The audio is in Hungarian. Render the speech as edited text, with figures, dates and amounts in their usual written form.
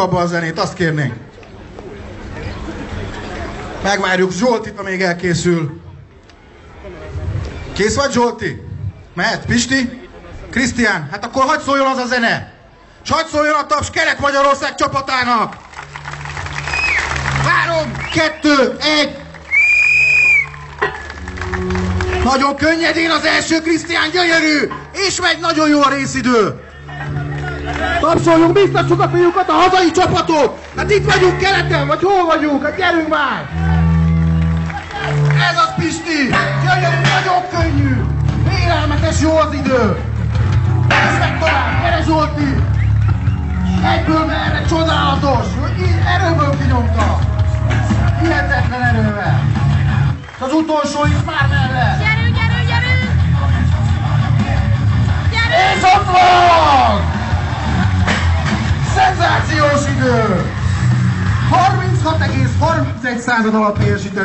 abba a zenét, azt kérnénk. Megvárjuk Zsoltit, amíg elkészül. Kész vagy, Zsolti? Mehet, Pisti? Krisztián? Hát akkor hadd szóljon az a zene! És hadd szóljon a taps Kelet-Magyarország csapatának! 3, 2, 1... Nagyon könnyedén az első, Krisztián, gyönyörű! És megy, nagyon jó a részidő! Tapsoljunk, biztassuk a fiúkat, a hazai csapatot! Hát itt vagyunk keleten, vagy hol vagyunk? Hát gyerünk már! Ez az, Pisti! Gyönyörű, nagyon könnyű! Vélelmetes jó az idő! Ez meg tovább, gyere Zsolti! Egyből merre, csodálatos! Erőből kinyomta! Hihetetlen erővel! Az utolsó is már merre! Gyerünk, gyerünk, gyerünk! Gyerünk! És ott van! Szenzációs idő! 36,31 alatt teljesített.